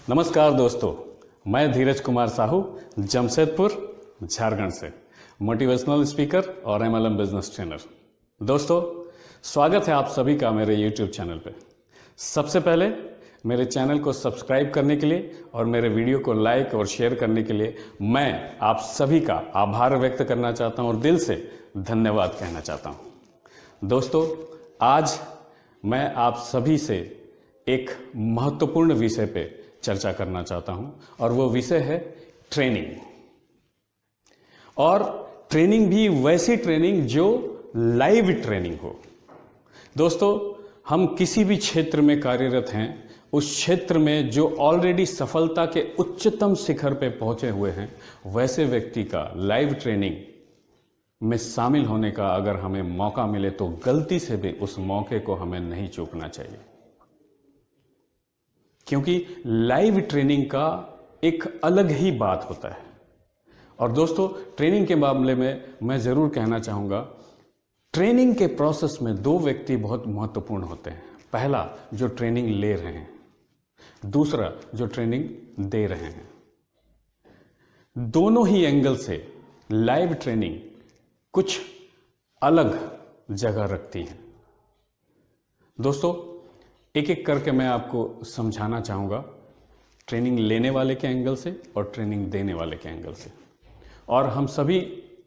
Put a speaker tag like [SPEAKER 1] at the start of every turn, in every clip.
[SPEAKER 1] नमस्कार दोस्तों, मैं धीरज कुमार साहू जमशेदपुर झारखंड से मोटिवेशनल स्पीकर और एमएलएम बिजनेस ट्रेनर। दोस्तों, स्वागत है आप सभी का मेरे यूट्यूब चैनल पे। सबसे पहले मेरे चैनल को सब्सक्राइब करने के लिए और मेरे वीडियो को लाइक और शेयर करने के लिए मैं आप सभी का आभार व्यक्त करना चाहता हूं और दिल से धन्यवाद कहना चाहता हूं। दोस्तों, आज मैं आप सभी से एक महत्वपूर्ण विषय पे चर्चा करना चाहता हूं और वो विषय है ट्रेनिंग। और ट्रेनिंग भी वैसी ट्रेनिंग जो लाइव ट्रेनिंग हो। दोस्तों, हम किसी भी क्षेत्र में कार्यरत हैं, उस क्षेत्र में जो ऑलरेडी सफलता के उच्चतम शिखर पे पहुंचे हुए हैं, वैसे व्यक्ति का लाइव ट्रेनिंग में शामिल होने का अगर हमें मौका मिले तो गलती से भी उस मौके को हमें नहीं चूकना चाहिए, क्योंकि लाइव ट्रेनिंग का एक अलग ही बात होता है। और दोस्तों, ट्रेनिंग के मामले में मैं ज़रूर कहना चाहूँगा, ट्रेनिंग के प्रोसेस में दो व्यक्ति बहुत महत्वपूर्ण होते हैं। पहला, जो ट्रेनिंग ले रहे हैं, दूसरा जो ट्रेनिंग दे रहे हैं। दोनों ही एंगल से लाइव ट्रेनिंग कुछ अलग जगह रखती है। दोस्तों, एक एक करके मैं आपको समझाना चाहूँगा, ट्रेनिंग लेने वाले के एंगल से और ट्रेनिंग देने वाले के एंगल से। और हम सभी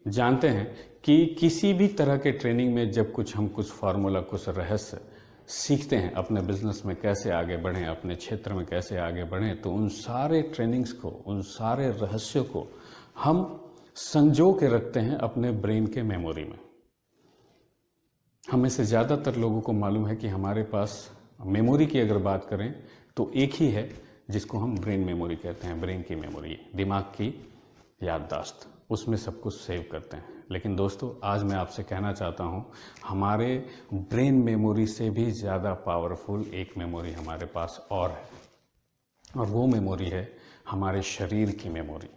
[SPEAKER 1] जानते हैं कि किसी भी तरह के ट्रेनिंग में जब हम कुछ फार्मूला, कुछ रहस्य सीखते हैं, अपने बिजनेस में कैसे आगे बढ़ें, अपने क्षेत्र में कैसे आगे बढ़ें, तो उन सारे ट्रेनिंग्स को, उन सारे रहस्यों को हम संजो के रखते हैं अपने ब्रेन के मेमोरी में। हमें से ज़्यादातर लोगों को मालूम है कि हमारे पास मेमोरी की अगर बात करें तो एक ही है जिसको हम ब्रेन मेमोरी कहते हैं। ब्रेन की मेमोरी, दिमाग की याददाश्त, उसमें सब कुछ सेव करते हैं। लेकिन दोस्तों, आज मैं आपसे कहना चाहता हूं, हमारे ब्रेन मेमोरी से भी ज़्यादा पावरफुल एक मेमोरी हमारे पास और है, और वो मेमोरी है हमारे शरीर की मेमोरी।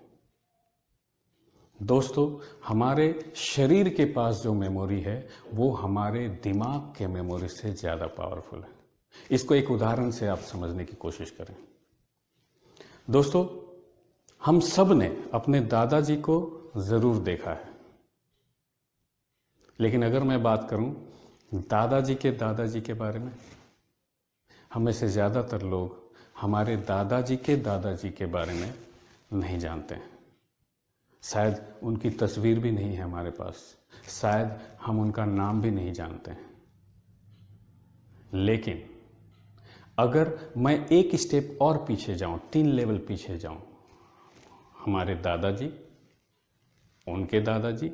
[SPEAKER 1] दोस्तों, हमारे शरीर के पास जो मेमोरी है वो हमारे दिमाग के मेमोरी से ज़्यादा पावरफुल है। इसको एक उदाहरण से आप समझने की कोशिश करें। दोस्तों, हम सब ने अपने दादाजी को जरूर देखा है, लेकिन अगर मैं बात करूं दादाजी के बारे में, हमें से ज़्यादातर लोग हमारे दादाजी के बारे में नहीं जानते हैं। शायद उनकी तस्वीर भी नहीं है हमारे पास, शायद हम उनका नाम भी नहीं जानते हैं। लेकिन अगर मैं एक स्टेप और पीछे जाऊं, 3 लेवल पीछे जाऊं, हमारे दादाजी, उनके दादाजी,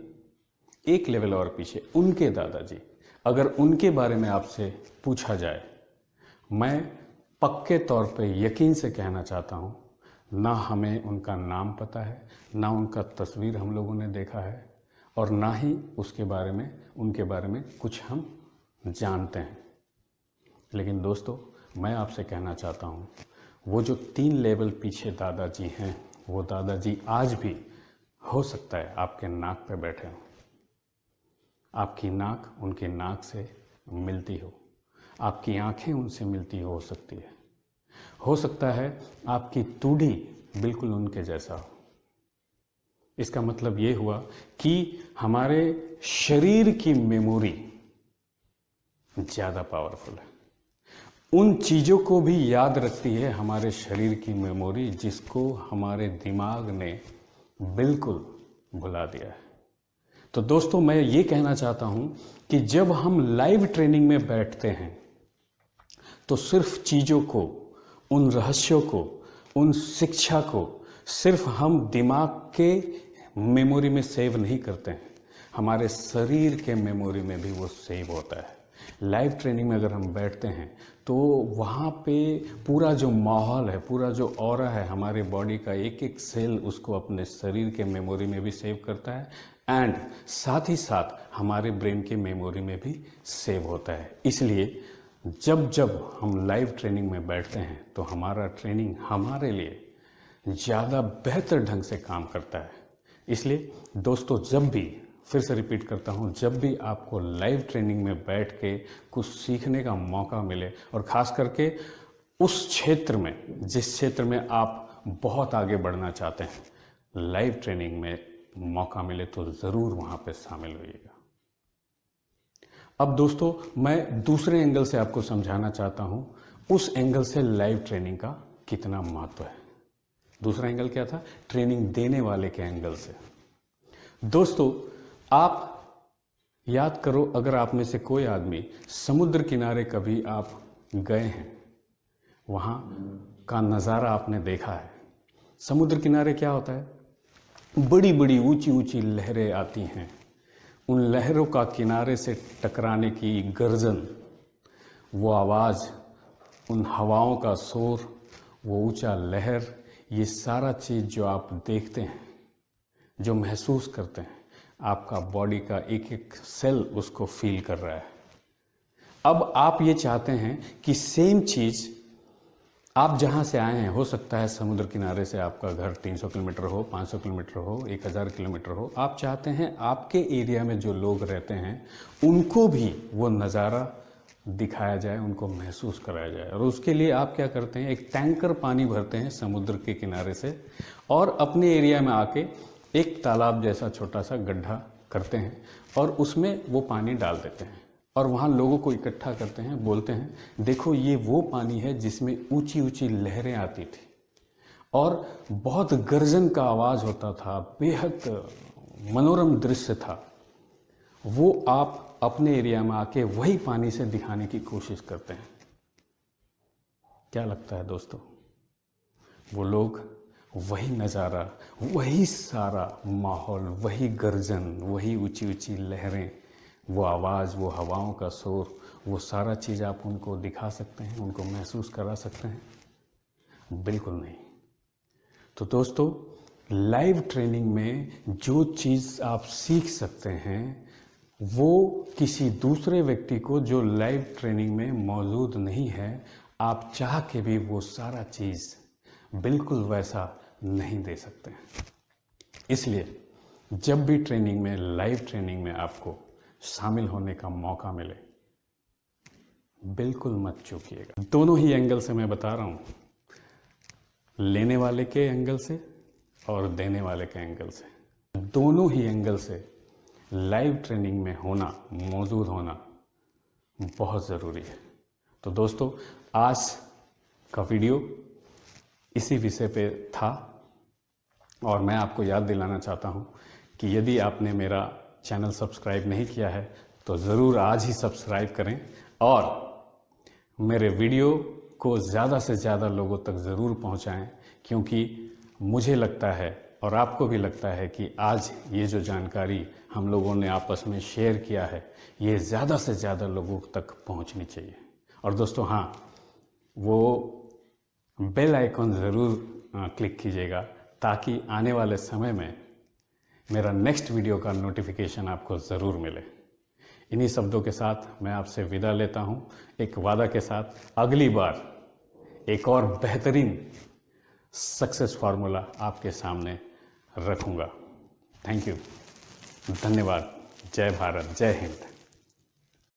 [SPEAKER 1] एक लेवल और पीछे उनके दादाजी, अगर उनके बारे में आपसे पूछा जाए, मैं पक्के तौर पे यकीन से कहना चाहता हूं, ना हमें उनका नाम पता है, ना उनका तस्वीर हम लोगों ने देखा है, और ना ही उनके बारे में कुछ हम जानते हैं। लेकिन दोस्तों, मैं आपसे कहना चाहता हूं, वो जो 3 लेवल पीछे दादाजी हैं, वो दादाजी आज भी हो सकता है आपके नाक पे बैठे हों, आपकी नाक उनके नाक से मिलती हो, आपकी आंखें उनसे मिलती हो सकती है, हो सकता है आपकी तूड़ी बिल्कुल उनके जैसा हो। इसका मतलब ये हुआ कि हमारे शरीर की मेमोरी ज़्यादा पावरफुल है। उन चीज़ों को भी याद रखती है हमारे शरीर की मेमोरी, जिसको हमारे दिमाग ने बिल्कुल भुला दिया है। तो दोस्तों, मैं ये कहना चाहता हूं कि जब हम लाइव ट्रेनिंग में बैठते हैं तो सिर्फ चीज़ों को, उन रहस्यों को, उन शिक्षा को सिर्फ हम दिमाग के मेमोरी में सेव नहीं करते हैं, हमारे शरीर के मेमोरी में भी वो सेव होता है। लाइव ट्रेनिंग में अगर हम बैठते हैं तो वहाँ पे पूरा जो माहौल है, पूरा जो ऑरा है, हमारे बॉडी का एक एक सेल उसको अपने शरीर के मेमोरी में भी सेव करता है, एंड साथ ही साथ हमारे ब्रेन के मेमोरी में भी सेव होता है। इसलिए जब जब हम लाइव ट्रेनिंग में बैठते हैं तो हमारा ट्रेनिंग हमारे लिए ज़्यादा बेहतर ढंग से काम करता है। इसलिए दोस्तों, जब भी, फिर से रिपीट करता हूँ, जब भी आपको लाइव ट्रेनिंग में बैठ के कुछ सीखने का मौका मिले, और ख़ास करके उस क्षेत्र में, जिस क्षेत्र में आप बहुत आगे बढ़ना चाहते हैं, लाइव ट्रेनिंग में मौका मिले तो ज़रूर वहाँ पे शामिल होइएगा। अब दोस्तों, मैं दूसरे एंगल से आपको समझाना चाहता हूँ, उस एंगल से लाइव ट्रेनिंग का कितना महत्व है। दूसरा एंगल क्या था? ट्रेनिंग देने वाले के एंगल से। दोस्तों, आप याद करो, अगर आप में से कोई आदमी समुद्र किनारे कभी आप गए हैं, वहाँ का नज़ारा आपने देखा है। समुद्र किनारे क्या होता है? बड़ी बड़ी ऊंची ऊंची लहरें आती हैं। उन लहरों का किनारे से टकराने की गर्जन, वो आवाज़, उन हवाओं का शोर, वो ऊंचा लहर, ये सारा चीज़ जो आप देखते हैं, जो महसूस करते हैं, आपका बॉडी का एक एक सेल उसको फील कर रहा है। अब आप ये चाहते हैं कि सेम चीज़ आप जहाँ से आए हैं, हो सकता है समुद्र किनारे से आपका घर 300 किलोमीटर हो, 500 किलोमीटर हो, 1000 किलोमीटर हो, आप चाहते हैं आपके एरिया में जो लोग रहते हैं उनको भी वो नज़ारा दिखाया जाए, उनको महसूस कराया जाए। और उसके लिए आप क्या करते हैं? एक टैंकर पानी भरते हैं समुद्र के किनारे से और अपने एरिया में आके एक तालाब जैसा छोटा सा गड्ढा करते हैं और उसमें वो पानी डाल देते हैं और वहाँ लोगों को इकट्ठा करते हैं, बोलते हैं, देखो ये वो पानी है जिसमें ऊंची ऊंची लहरें आती थी और बहुत गर्जन का आवाज़ होता था, बेहद मनोरम दृश्य था। वो आप अपने एरिया में आके वही पानी से दिखाने की कोशिश करते हैं। क्या लगता है दोस्तों? वो लोग वही नज़ारा, वही सारा माहौल, वही गर्जन, वही ऊंची ऊंची लहरें, वो आवाज़, वो हवाओं का शोर, वो सारा चीज़ आप उनको दिखा सकते हैं, उनको महसूस करा सकते हैं? बिल्कुल नहीं। तो दोस्तों, लाइव ट्रेनिंग में जो चीज़ आप सीख सकते हैं वो किसी दूसरे व्यक्ति को जो लाइव ट्रेनिंग में मौजूद नहीं है, आप चाह के भी वो सारा चीज़ बिल्कुल वैसा नहीं दे सकते। इसलिए जब भी ट्रेनिंग में, लाइव ट्रेनिंग में आपको शामिल होने का मौका मिले, बिल्कुल मत चूकिएगा। दोनों ही एंगल से मैं बता रहा हूँ, लेने वाले के एंगल से और देने वाले के एंगल से, दोनों ही एंगल से लाइव ट्रेनिंग में होना, मौजूद होना बहुत ज़रूरी है। तो दोस्तों, आज का वीडियो इसी विषय पे था और मैं आपको याद दिलाना चाहता हूँ कि यदि आपने मेरा चैनल सब्सक्राइब नहीं किया है तो ज़रूर आज ही सब्सक्राइब करें और मेरे वीडियो को ज़्यादा से ज़्यादा लोगों तक ज़रूर पहुँचाएं, क्योंकि मुझे लगता है और आपको भी लगता है कि आज ये जो जानकारी हम लोगों ने आपस में शेयर किया है, ये ज़्यादा से ज़्यादा लोगों तक पहुंचनी चाहिए। और दोस्तों, हाँ, वो बेल आइकॉन ज़रूर क्लिक कीजिएगा ताकि आने वाले समय में मेरा नेक्स्ट वीडियो का नोटिफिकेशन आपको ज़रूर मिले। इन्हीं शब्दों के साथ मैं आपसे विदा लेता हूँ, एक वादा के साथ, अगली बार एक और बेहतरीन सक्सेस फार्मूला आपके सामने रखूँगा। थैंक यू, धन्यवाद। जय भारत, जय हिंद।